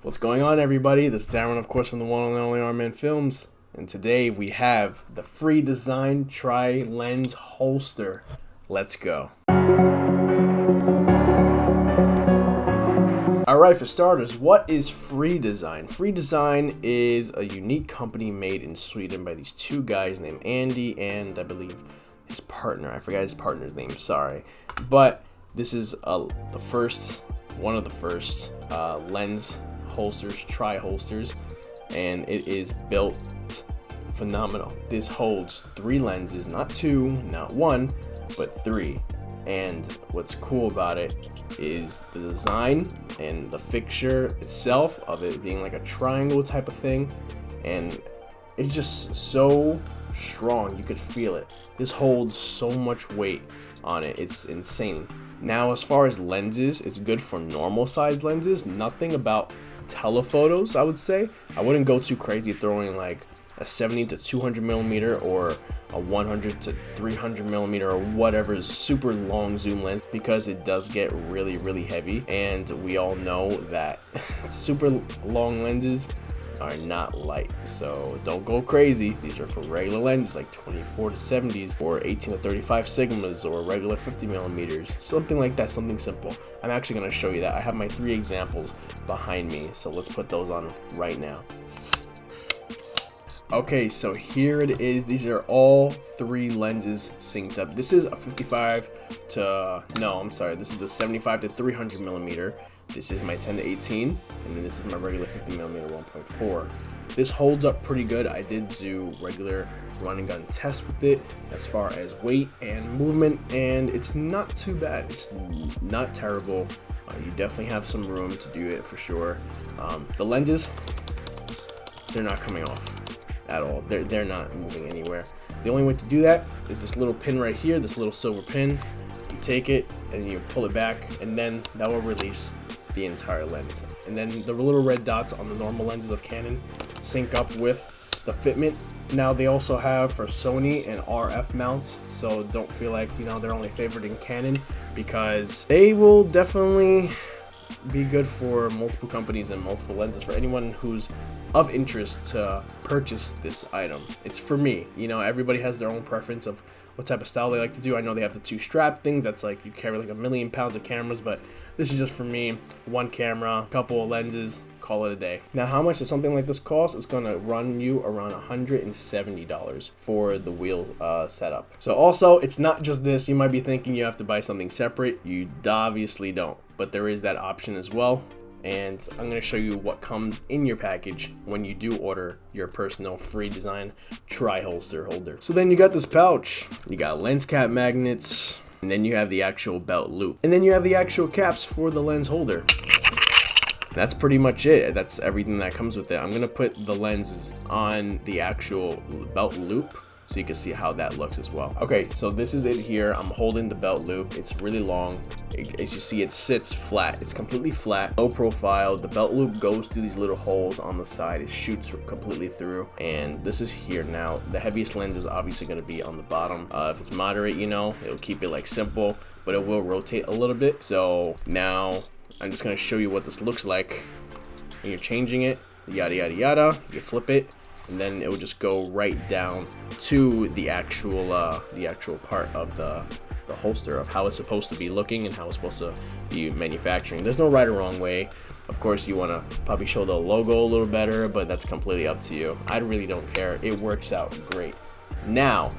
What's going on, everybody? This is Darren, of course, from the one and only Arman Films, and today we have the free design Trii lens holster. Let's go. Alright, for starters, what is Free Design? Free Design is a unique company made in Sweden by these two guys named Andy and I believe his partner. I forgot his partner's name, sorry. But this is one of the first lens holsters, Trii holsters, and it is built phenomenal. This holds 3 lenses, not 2, not 1, but 3. And what's cool about it is the design and the fixture itself of it being like a triangle type of thing, and it's just so strong, you could feel it. This holds so much weight on it, it's insane. Now, as far as lenses, it's good for normal size lenses, nothing about telephotos. I would say I wouldn't go too crazy throwing like a 70 to 200 millimeter or a 100 to 300 millimeter or whatever super long zoom lens, because it does get really heavy, and we all know that super long lenses are not light, so don't go crazy. These are for regular lenses like 24 to 70s or 18 to 35 sigmas or regular 50 millimeters, something like that, something simple. I'm actually going to show you that. I have my 3 examples behind me, so let's put those on right now. Okay, so here it is. These are all 3 lenses synced up. This is a 55 to, no, I'm sorry, this is the 75 to 300 millimeter. This is my 10 to 18, and then this is my regular 50 millimeter 1.4. This holds up pretty good. I did do regular run and gun tests with it as far as weight and movement, and it's not too bad. It's not terrible. You definitely have some room to do it for sure. The lenses, they're not coming off at all. They're not moving anywhere. The only way to do that is this little pin right here, this little silver pin. You take it and you pull it back, and then that will release the entire lens. And then the little red dots on the normal lenses of Canon sync up with the fitment. Now they also have for Sony and Rf Mounts, so don't feel like, you know, they're only favored in Canon, because they will definitely be good for multiple companies and multiple lenses. For anyone who's of interest to purchase this item, it's for me. You know, everybody has their own preference of what type of style they like to do. I know they have the 2 strap things, that's like you carry like 1,000,000 pounds of cameras, but this is just for me. 1 camera, couple of lenses, call it a day. Now, how much does something like this cost? It's gonna run you around $170 for the wheel setup. So also, it's not just this. You might be thinking you have to buy something separate. You obviously don't, but there is that option as well. And I'm going to show you what comes in your package when you do order your personal Free Design Trii holster holder. So then you got this pouch, you got lens cap magnets, and then you have the actual belt loop, and then you have the actual caps for the lens holder. That's pretty much it. That's everything that comes with it. I'm going to put the lenses on the actual belt loop so you can see how that looks as well. Okay, so this is it here. I'm holding the belt loop. It's really long. As you see, it sits flat. It's completely flat, low profile. The belt loop goes through these little holes on the side. It shoots completely through, and this is here. Now, the heaviest lens is obviously going to be on the bottom. If it's moderate, you know, it'll keep it like simple, but it will rotate a little bit. So now I'm just going to show you what this looks like when you're changing it. Yada yada yada. You flip it, and then it will just go right down to the actual part of the holster, of how it's supposed to be looking and how it's supposed to be manufacturing. There's no right or wrong way. Of course, you want to probably show the logo a little better, but that's completely up to you. I really don't care. It works out great. Now,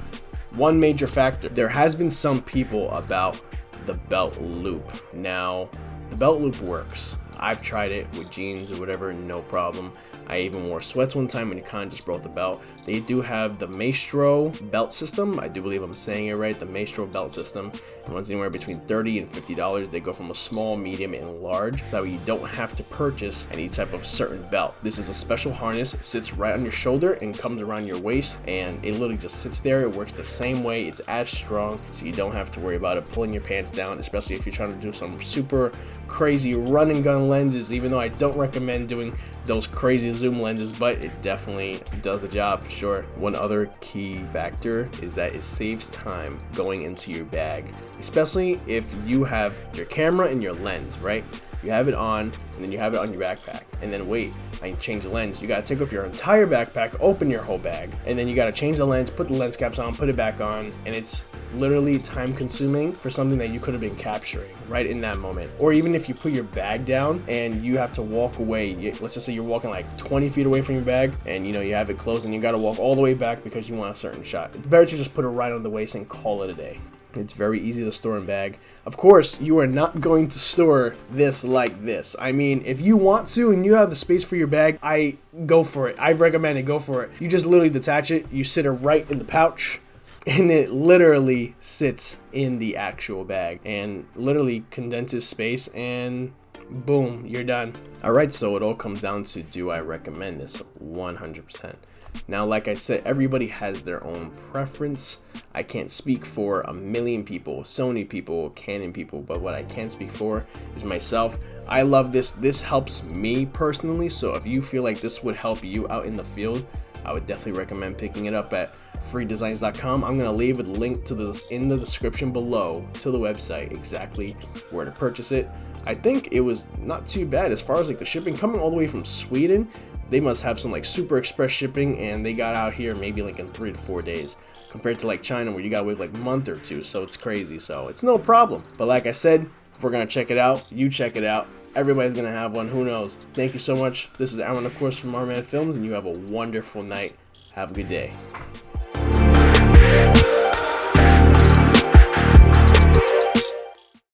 one major factor. There has been some people about the belt loop. Now, the belt loop works. I've tried it with jeans or whatever, no problem. I even wore sweats one time when you kind of just brought the belt. They do have the Maestro belt system. I do believe I'm saying it right, the Maestro belt system. It runs anywhere between $30 and $50. They go from a small, medium, and large, so you don't have to purchase any type of certain belt. This is a special harness. It sits right on your shoulder and comes around your waist, and it literally just sits there. It works the same way. It's as strong, so you don't have to worry about it pulling your pants down, especially if you're trying to do some super crazy run and gun lenses, even though I don't recommend doing those crazy zoom lenses, but it definitely does the job for sure. One other key factor is that it saves time going into your bag, especially if you have your camera and your lens, right? you have it on, and then you have it on your backpack. And then wait, I change the lens. You gotta take off your entire backpack, open your whole bag, and then you gotta change the lens, put the lens caps on, put it back on, and it's literally time consuming for something that you could have been capturing right in that moment. Or even if you put your bag down and you have to walk away, let's just say you're walking like 20 feet away from your bag, and you have it closed and you gotta walk all the way back because you want a certain shot. It's better to just put it right on the waist and call it a day. It's very easy to store in bag. Of course, you are not going to store this like this. I mean, if you want to and you have the space for your bag, I go for it. I recommend it, go for it. You just literally detach it, you sit it right in the pouch, and it literally sits in the actual bag and literally condenses space, and boom, you're done. Alright, so it all comes down to, do I recommend this? 100%. Now, like I said, everybody has their own preference. I can't speak for a million people, Sony people, Canon people, but what I can speak for is myself. I love this. This helps me personally, so if you feel like this would help you out in the field, I would definitely recommend picking it up at freedesigns.com. I'm going to leave a link to this in the description below to the website, exactly where to purchase it. I think it was not too bad as far as like the shipping coming all the way from Sweden. They must have some like super express shipping, and they got out here maybe like in 3 to 4 days compared to like China where you gotta wait like a month or two. So it's crazy. So it's no problem. But like I said, we're gonna check it out. You check it out. Everybody's gonna have one. Who knows? Thank you so much. This is Alan, of course, from RMan Films, and you have a wonderful night. Have a good day.